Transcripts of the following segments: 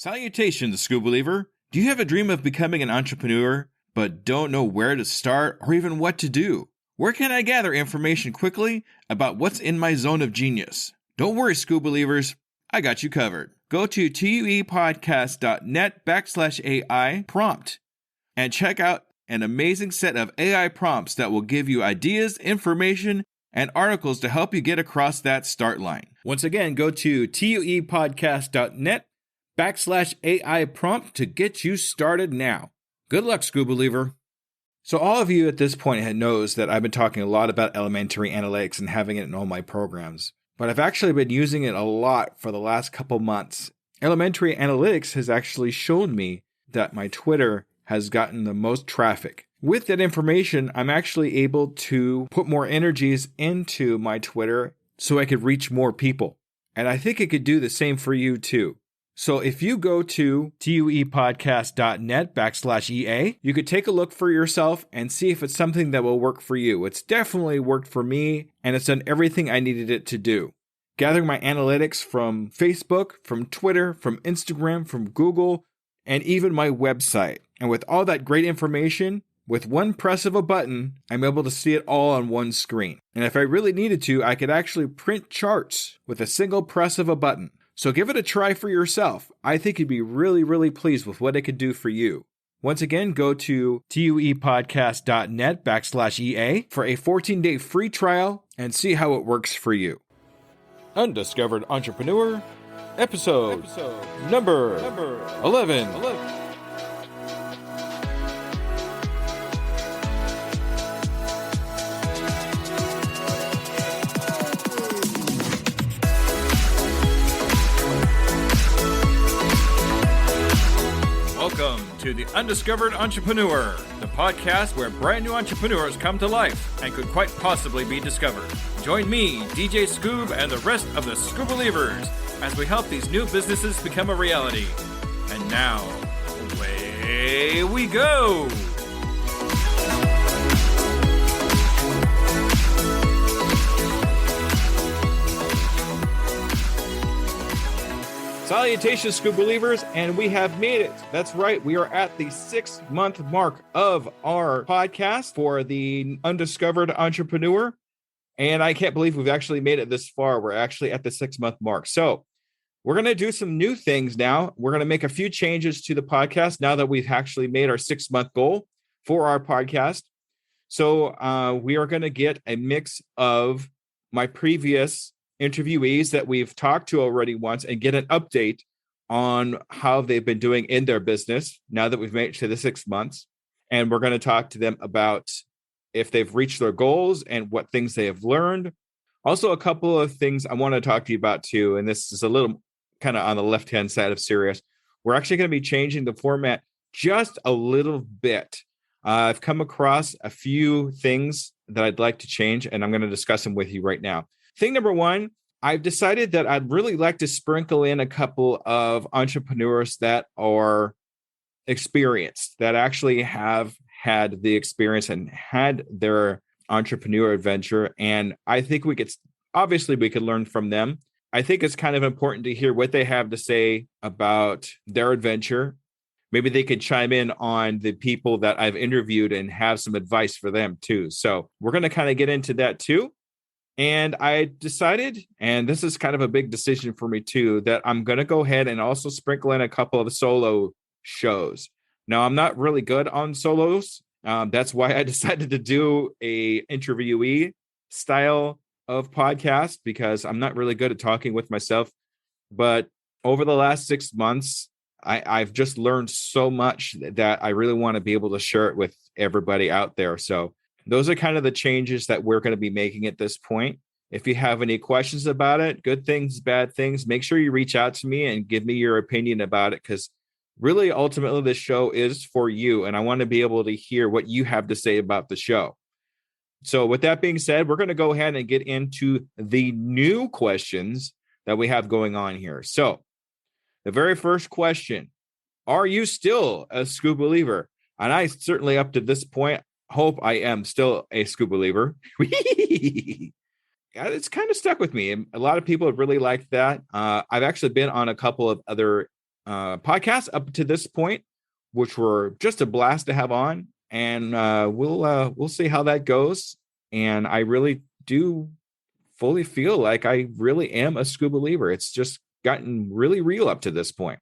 Salutations, Skoobeliever. Do you have a dream of becoming an entrepreneur, but don't know where to start or even what to do? Where can I gather information quickly about what's in my zone of genius? Don't worry, Skoobelievers. I got you covered. Go to tuepodcast.net/AI prompt and check out an amazing set of AI prompts that will give you ideas, information, and articles to help you get across that start line. Once again, go to tuepodcast.net/AI prompt to get you started now. Good luck, Skoobeliever. So all of you at this point knows that I've been talking a lot about elementary analytics and having it in all my programs, but I've actually been using it a lot for the last couple months. Elementary analytics has actually shown me that my Twitter has gotten the most traffic. With that information, I'm actually able to put more energies into my Twitter so I could reach more people. And I think it could do the same for you too. So if you go to tuepodcast.net/EA, you could take a look for yourself and see if it's something that will work for you. It's definitely worked for me, and it's done everything I needed it to do. Gathering my analytics from Facebook, from Twitter, from Instagram, from Google, and even my website. And with all that great information, with one press of a button, I'm able to see it all on one screen. And if I really needed to, I could actually print charts with a single press of a button. So give it a try for yourself. I think you'd be really, really pleased with what it could do for you. Once again, go to tuepodcast.net/EA for a 14-day free trial and see how it works for you. Undiscovered Entrepreneur, episode number 11. Welcome to the Undiscovered Entrepreneur, the podcast where brand new entrepreneurs come to life and could quite possibly be discovered. Join me, DJSkoob, and the rest of the Skoobelievers as we help these new businesses become a reality. And now, away we go! Salutations, Skoobelievers, and we have made it. That's right. We are at the 6-month mark of our podcast for the Undiscovered Entrepreneur. And I can't believe we've actually made it this far. We're actually at the 6-month mark. So we're going to do some new things now. We're going to make a few changes to the podcast now that we've actually made our 6-month goal for our podcast. So we are going to get a mix of my previous interviewees that we've talked to already once and get an update on how they've been doing in their business now that we've made it to the 6 months. And we're going to talk to them about if they've reached their goals and what things they have learned. Also, a couple of things I want to talk to you about too, and this is a little kind of on the left-hand side of serious. We're actually going to be changing the format just a little bit. I've come across a few things that I'd like to change, and I'm going to discuss them with you right now. Thing number one, I've decided that I'd really like to sprinkle in a couple of entrepreneurs that are experienced, that actually have had the experience and had their entrepreneur adventure. And I think we could learn from them. I think it's kind of important to hear what they have to say about their adventure. Maybe they could chime in on the people that I've interviewed and have some advice for them too. So we're going to kind of get into that too. And I decided, and this is kind of a big decision for me too, that I'm going to go ahead and also sprinkle in a couple of solo shows. Now, I'm not really good on solos. That's why I decided to do a interviewee style of podcast, because I'm not really good at talking with myself. But over the last 6 months, I've just learned so much that I really want to be able to share it with everybody out there. So those are kind of the changes that we're going to be making at this point. If you have any questions about it, good things, bad things, make sure you reach out to me and give me your opinion about it, because really, ultimately, this show is for you, and I want to be able to hear what you have to say about the show. So with that being said, we're going to go ahead and get into the new questions that we have going on here. So the very first question, are you still a Skoobeliever? And I certainly, up to this point, hope I am still a Skoobeliever. It's kind of stuck with me. A lot of people have really liked that. I've actually been on a couple of other podcasts up to this point, which were just a blast to have on. And we'll see how that goes. And I really do fully feel like I really am a Skoobeliever. It's just gotten really real up to this point.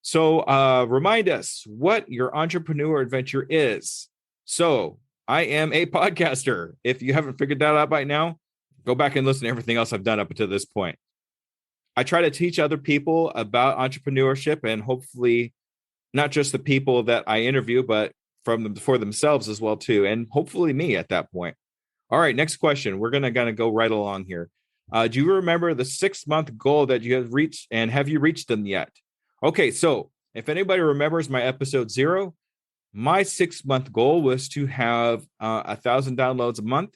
So remind us what your entrepreneur adventure is. So I am a podcaster. If you haven't figured that out by now, go back and listen to everything else I've done up to this point. I try to teach other people about entrepreneurship, and hopefully not just the people that I interview, but for themselves as well too, and hopefully me at that point. All right, next question. We're gonna go right along here. Do you remember the 6-month goal that you have reached, and have you reached them yet? Okay, so if anybody remembers my episode 0, my 6-month goal was to have 1,000 downloads a month.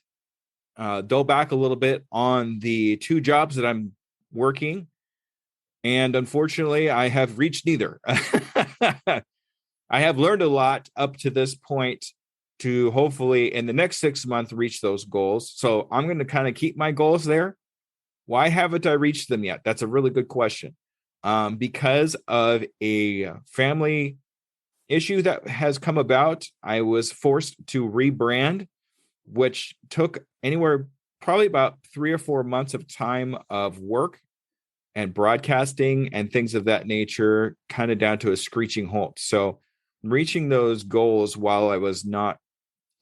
Go back a little bit on the 2 jobs that I'm working, and unfortunately, I have reached neither. I have learned a lot up to this point to hopefully in the next 6 months reach those goals. So I'm going to kind of keep my goals there. Why haven't I reached them yet? That's a really good question. Because of a family issue that has come about, I was forced to rebrand, which took anywhere probably about 3 or 4 months of time of work and broadcasting and things of that nature, kind of down to a screeching halt. So reaching those goals while I was not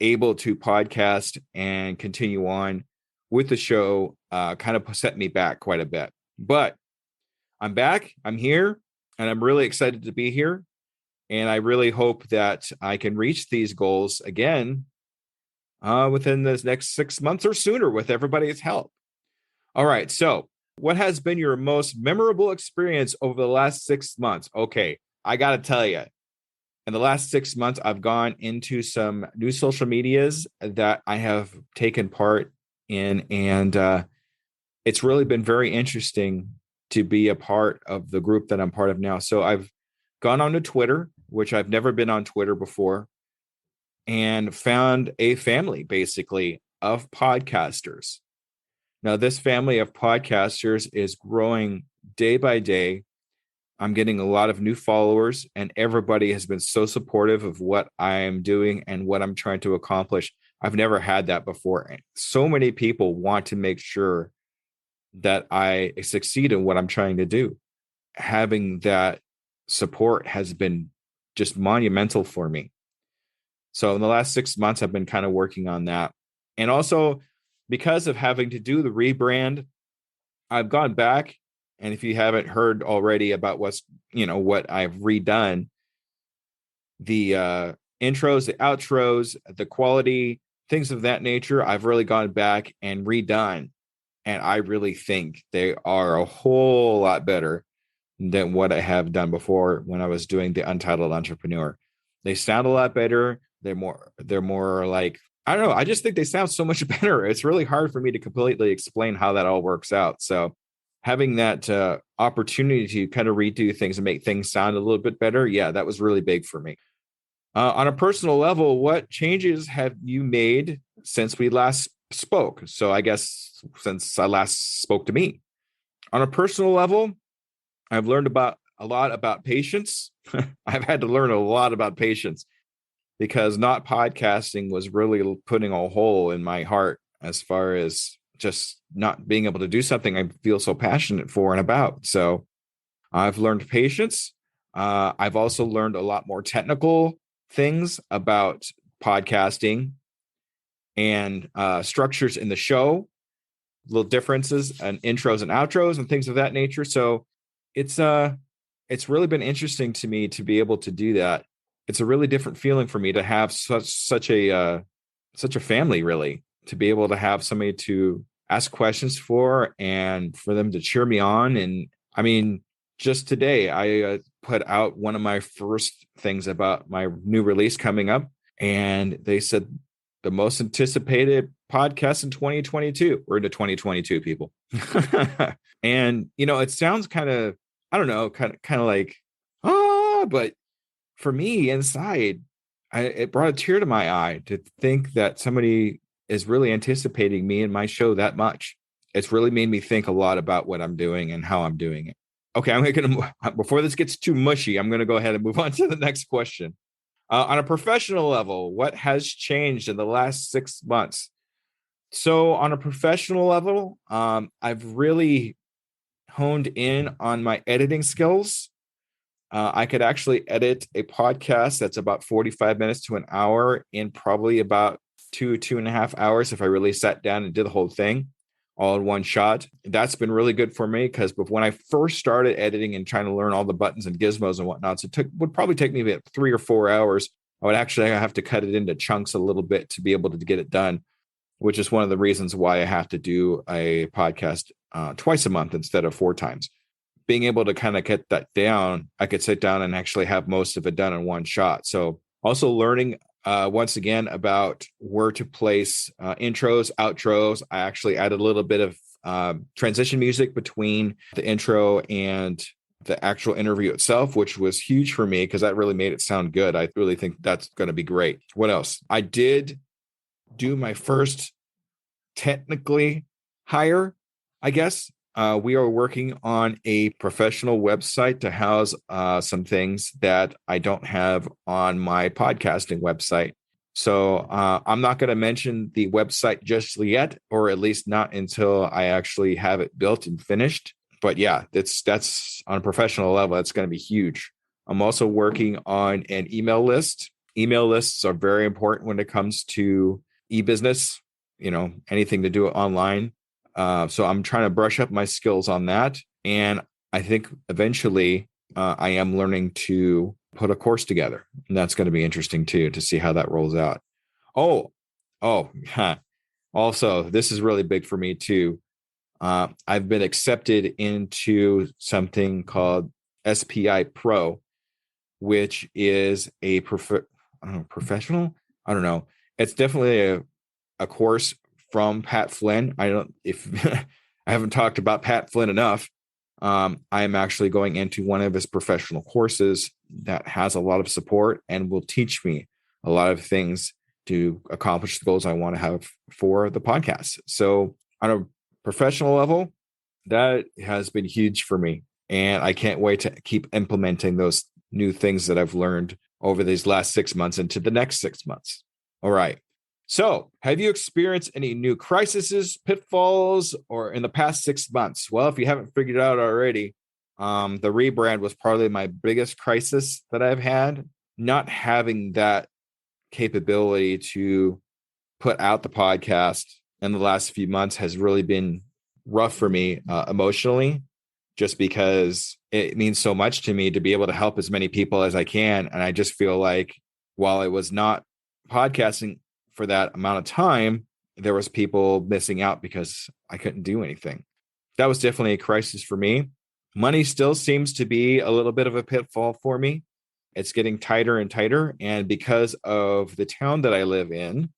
able to podcast and continue on with the show kind of set me back quite a bit. But I'm back, I'm here, and I'm really excited to be here. And I really hope that I can reach these goals again within the next 6 months or sooner with everybody's help. All right. So what has been your most memorable experience over the last 6 months? Okay. I got to tell you, in the last 6 months, I've gone into some new social medias that I have taken part in. And it's really been very interesting to be a part of the group that I'm part of now. So I've gone on to Twitter, which I've never been on Twitter before, and found a family basically of podcasters. Now, this family of podcasters is growing day by day. I'm getting a lot of new followers, and everybody has been so supportive of what I am doing and what I'm trying to accomplish. I've never had that before. So many people want to make sure that I succeed in what I'm trying to do. Having that support has been just monumental for me. So in the last 6 months, I've been kind of working on that. And also because of having to do the rebrand, I've gone back. And if you haven't heard already about what I've redone, the intros, the outros, the quality, things of that nature, I've really gone back and redone. And I really think they are a whole lot better than what I have done before when I was doing the Untitled Entrepreneur. They sound a lot better. They're more like, I don't know. I just think they sound so much better. It's really hard for me to completely explain how that all works out. So having that opportunity to kind of redo things and make things sound a little bit better, yeah, that was really big for me. On a personal level, what changes have you made since we last spoke? So I guess since I last spoke to me. On a personal level, I've learned a lot about patience. I've had to learn a lot about patience because not podcasting was really putting a hole in my heart as far as just not being able to do something I feel so passionate for and about. So I've learned patience. I've also learned a lot more technical things about podcasting and structures in the show, little differences and intros and outros and things of that nature. So it's really been interesting to me to be able to do that. It's a really different feeling for me to have such a family, really, to be able to have somebody to ask questions for and for them to cheer me on. And I mean, just today, I put out one of my first things about my new release coming up, and they said the most anticipated podcast in 2022. We're into 2022, people. And, it sounds kind of, I don't know, kind of like, but for me inside, it brought a tear to my eye to think that somebody is really anticipating me and my show that much. It's really made me think a lot about what I'm doing and how I'm doing it. Okay, I'm going to, before this gets too mushy, I'm going to go ahead and move on to the next question. On a professional level, what has changed in the last 6 months? So on a professional level, I've really honed in on my editing skills. I could actually edit a podcast that's about 45 minutes to an hour in probably about 2.5 hours if I really sat down and did the whole thing all in one shot. That's been really good for me because when I first started editing and trying to learn all the buttons and gizmos and whatnot, so would probably take me about 3 or 4 hours. I would actually have to cut it into chunks a little bit to be able to get it done, which is one of the reasons why I have to do a podcast twice a month instead of 4 times. Being able to kind of get that down, I could sit down and actually have most of it done in one shot. So also learning once again about where to place intros, outros. I actually added a little bit of transition music between the intro and the actual interview itself, which was huge for me because that really made it sound good. I really think that's going to be great. What else? I did do my first technically hire, I guess. We are working on a professional website to house some things that I don't have on my podcasting website. So I'm not going to mention the website just yet, or at least not until I actually have it built and finished. But yeah, that's on a professional level. That's going to be huge. I'm also working on an email list. Email lists are very important when it comes to e-business, anything to do it online. So I'm trying to brush up my skills on that. And I think eventually I am learning to put a course together. And that's going to be interesting too, to see how that rolls out. Also, this is really big for me too. I've been accepted into something called SPI Pro, which is a professional. I don't know. It's definitely a course from Pat Flynn. I haven't talked about Pat Flynn enough. I am actually going into one of his professional courses that has a lot of support and will teach me a lot of things to accomplish the goals I want to have for the podcast. So on a professional level, that has been huge for me. And I can't wait to keep implementing those new things that I've learned over these last 6 months into the next 6 months. All right. So have you experienced any new crises, pitfalls, or in the past 6 months? Well, if you haven't figured it out already, the rebrand was probably my biggest crisis that I've had. Not having that capability to put out the podcast in the last few months has really been rough for me emotionally, just because it means so much to me to be able to help as many people as I can. And I just feel like while I was not podcasting for that amount of time, there was people missing out because I couldn't do anything. That was definitely a crisis for me. Money still seems to be a little bit of a pitfall for me. It's getting tighter and tighter. And because of the town that I live in,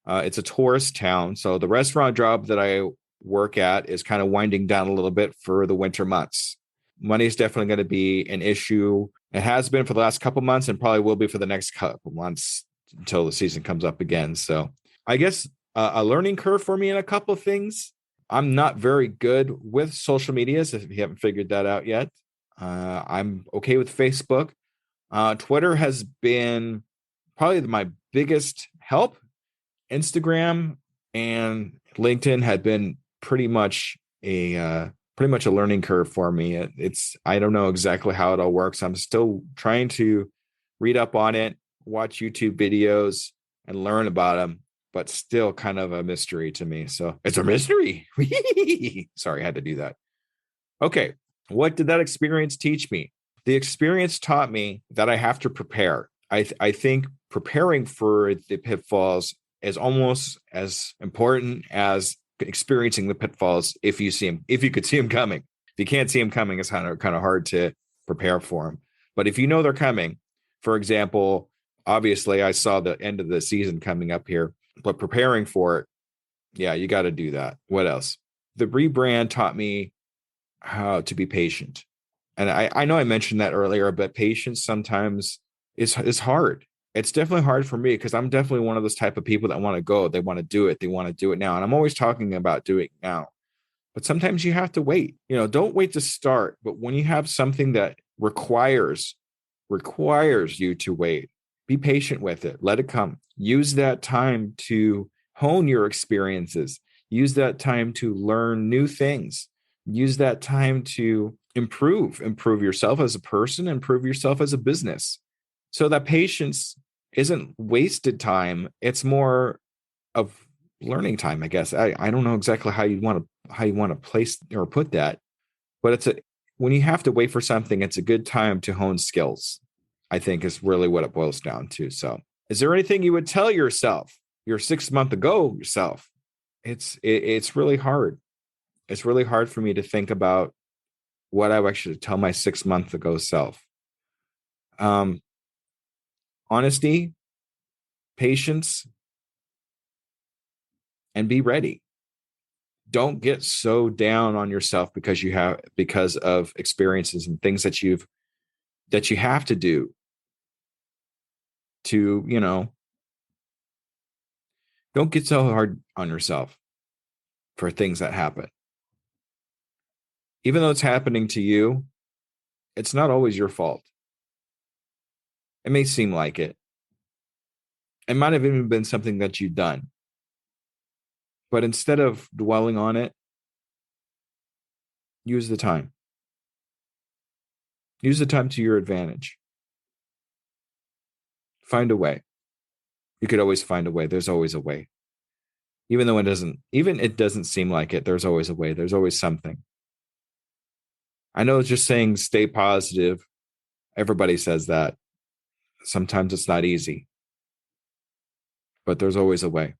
it's a tourist town. So the restaurant job that I work at is kind of winding down a little bit for the winter months. Money is definitely going to be an issue. It has been for the last couple months and probably will be for the next couple months until the season comes up again. So I guess a learning curve for me in a couple of things. I'm not very good with social medias, if you haven't figured that out yet. I'm okay with Facebook. Twitter has been probably my biggest help. Instagram and LinkedIn had been pretty much a learning curve for me. I don't know exactly how it all works. I'm still trying to read up on it, watch YouTube videos, and learn about them, but still kind of a mystery to me. So it's a mystery. Sorry, I had to do that. Okay. What did that experience teach me? The experience taught me that I have to prepare. I think preparing for the pitfalls is almost as important as experiencing the pitfalls. If you could see them coming. If you can't see them coming, it's kind of hard to prepare for them. But if you know they're coming, for example, obviously I saw the end of the season coming up here, but preparing for it, yeah, you got to do that. What else? The rebrand taught me how to be patient. And I know I mentioned that earlier, but patience sometimes is hard. It's definitely hard for me because I'm definitely one of those type of people that want to go. They want to do it. They want to do it now. And I'm always talking about doing it now. But sometimes you have to wait. Don't wait to start. But when you have something that requires you to wait, be patient with it. Let it come. Use that time to hone your experiences. Use that time to learn new things. Use that time to improve yourself as a person, improve yourself as a business. So that patience isn't wasted time. It's more of learning time, I guess. I don't know exactly how you want to place or put that, but when you have to wait for something, it's a good time to hone skills, I think, is really what it boils down to. So is there anything you would tell yourself, your 6 month ago yourself? It's really hard. It's really hard for me to think about what I would actually tell my 6 month ago self. Honesty, patience, and be ready. Don't get so down on yourself because of experiences and things that you have to do to, don't get so hard on yourself for things that happen. Even though it's happening to you, it's not always your fault. It may seem like it. It might have even been something that you've done. But instead of dwelling on it, use the time. Use the time to your advantage. Find a way. You could always find a way. There's always a way. Even though it doesn't seem like it, there's always a way. There's always something. I know it's just saying stay positive. Everybody says that. Sometimes it's not easy. But there's always a way.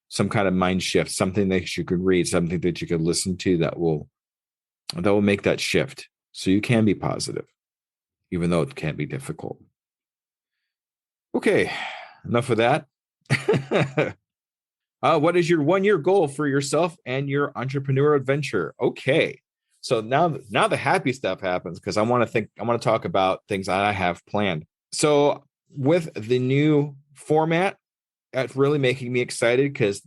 Some kind of mind shift, something that you could read, something that you could listen to that will make that shift. So you can be positive, even though it can be difficult. Okay, enough of that. What is your 1 year goal for yourself and your entrepreneurial adventure? Okay. So now the happy stuff happens because I want to talk about things that I have planned. So with the new format, it's really making me excited because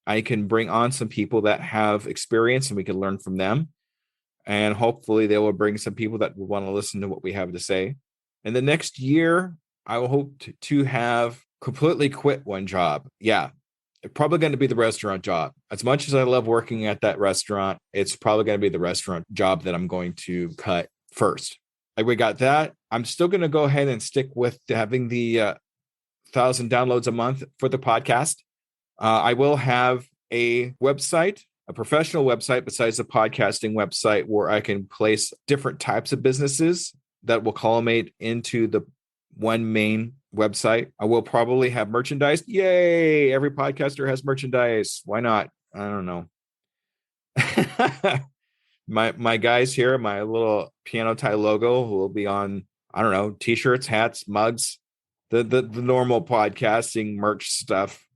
I can bring on some people that have experience and we can learn from them. And hopefully they will bring some people that will want to listen to what we have to say. In the next year, I will hope to have completely quit one job. Yeah. It's probably going to be the restaurant job. As much as I love working at that restaurant, it's probably going to be the restaurant job that I'm going to cut first. We got that. I'm still going to go ahead and stick with having the 1,000 downloads a month for the podcast. I will have a website, a professional website besides the podcasting website where I can place different types of businesses that will culminate into the one main website. I will probably have merchandise. Yay! Every podcaster has merchandise. Why not? I don't know. my guys here, my little piano tie logo will be on, I don't know, t-shirts, hats, mugs, the normal podcasting merch stuff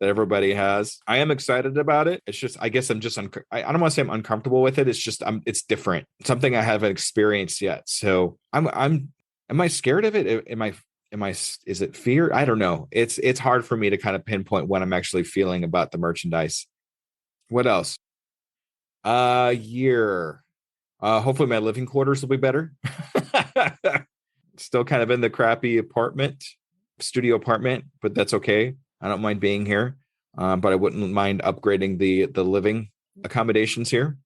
that everybody has. I am excited about it. It's just, I guess I'm just, I don't want to say I'm uncomfortable with it. It's just, it's different. It's something I haven't experienced yet. So am I scared of it? Is it fear? I don't know. It's hard for me to kind of pinpoint what I'm actually feeling about the merchandise. What else? Year. Hopefully my living quarters will be better. Still kind of in the crappy studio apartment, but that's okay. I don't mind being here. But I wouldn't mind upgrading the living accommodations here.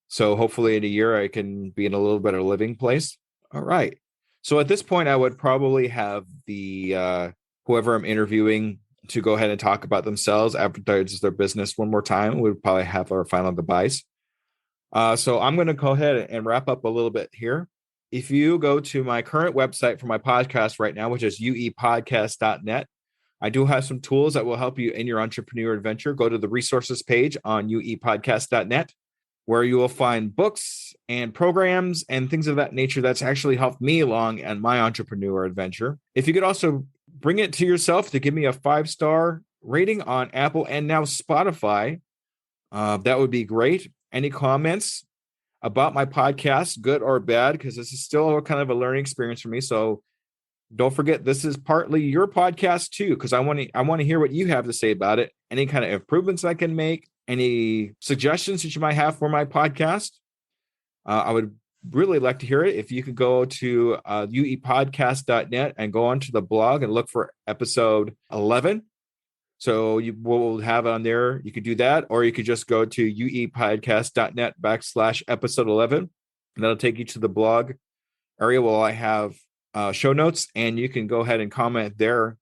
So hopefully in a year I can be in a little better living place. All right. So at this point, I would probably have the whoever I'm interviewing to go ahead and talk about themselves, advertise their business one more time. We'd probably have our final goodbyes. So I'm going to go ahead and wrap up a little bit here. If you go to my current website for my podcast right now, which is uepodcast.net, I do have some tools that will help you in your entrepreneur adventure. Go to the resources page on uepodcast.net, where you will find books and programs and things of that nature that's actually helped me along in my entrepreneur adventure. If you could also bring it to yourself to give me a 5-star rating on Apple and now Spotify, that would be great. Any comments about my podcast, good or bad, because this is still kind of a learning experience for me. So don't forget, this is partly your podcast too, because I want to hear what you have to say about it. Any kind of improvements I can make, any suggestions that you might have for my podcast. I would really like to hear it. If you could go to uepodcast.net and go onto the blog and look for episode 11. So we'll have it on there. You could do that, or you could just go to uepodcast.net/episode 11. And that'll take you to the blog area where I have show notes, and you can go ahead and comment there.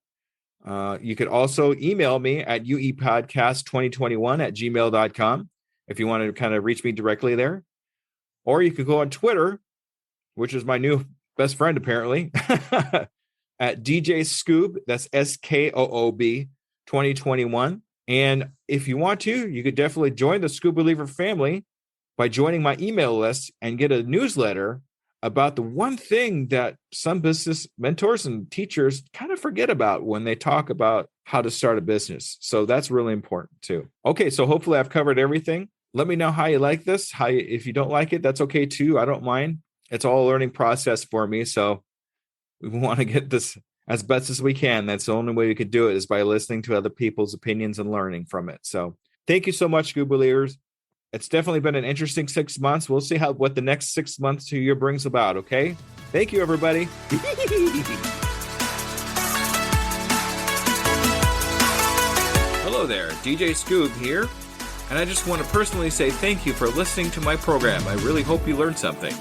You could also email me at uepodcast2021@gmail.com if you want to kind of reach me directly there. Or you could go on Twitter, which is my new best friend, apparently, at DJSkoob. That's SKOOB 2021. And if you want to, you could definitely join the Skoobeliever family by joining my email list and get a newsletter about the one thing that some business mentors and teachers kind of forget about when they talk about how to start a business. So that's really important too. Okay, so hopefully I've covered everything. Let me know how you like this. If you don't like it, that's okay too. I don't mind. It's all a learning process for me. So we want to get this as best as we can. That's the only way we could do it, is by listening to other people's opinions and learning from it. So thank you so much, Skoobelievers. It's definitely been an interesting 6 months. We'll see what the next 6 months to a year brings about. Okay. Thank you, everybody. Hello there, DJSkoob here. And I just want to personally say thank you for listening to my program. I really hope you learned something.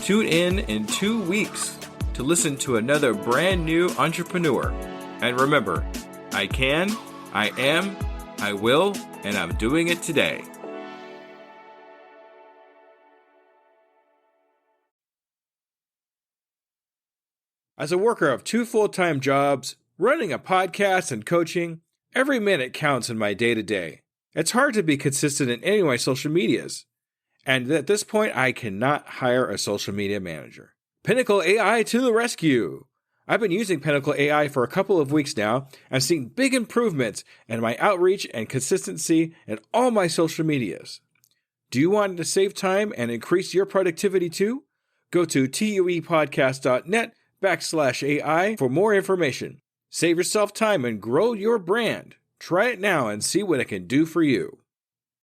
Tune in 2 weeks to listen to another brand new entrepreneur. And remember, I can, I am, I will, and I'm doing it today. As a worker of 2 full-time jobs, running a podcast and coaching, every minute counts in my day-to-day. It's hard to be consistent in any of my social medias. And at this point, I cannot hire a social media manager. Pinnacle AI to the rescue! I've been using Pinnacle AI for a couple of weeks now. I'm seeing big improvements in my outreach and consistency in all my social medias. Do you want to save time and increase your productivity too? Go to tuepodcast.net/AI for more information. Save yourself time and grow your brand. Try it now and see what it can do for you.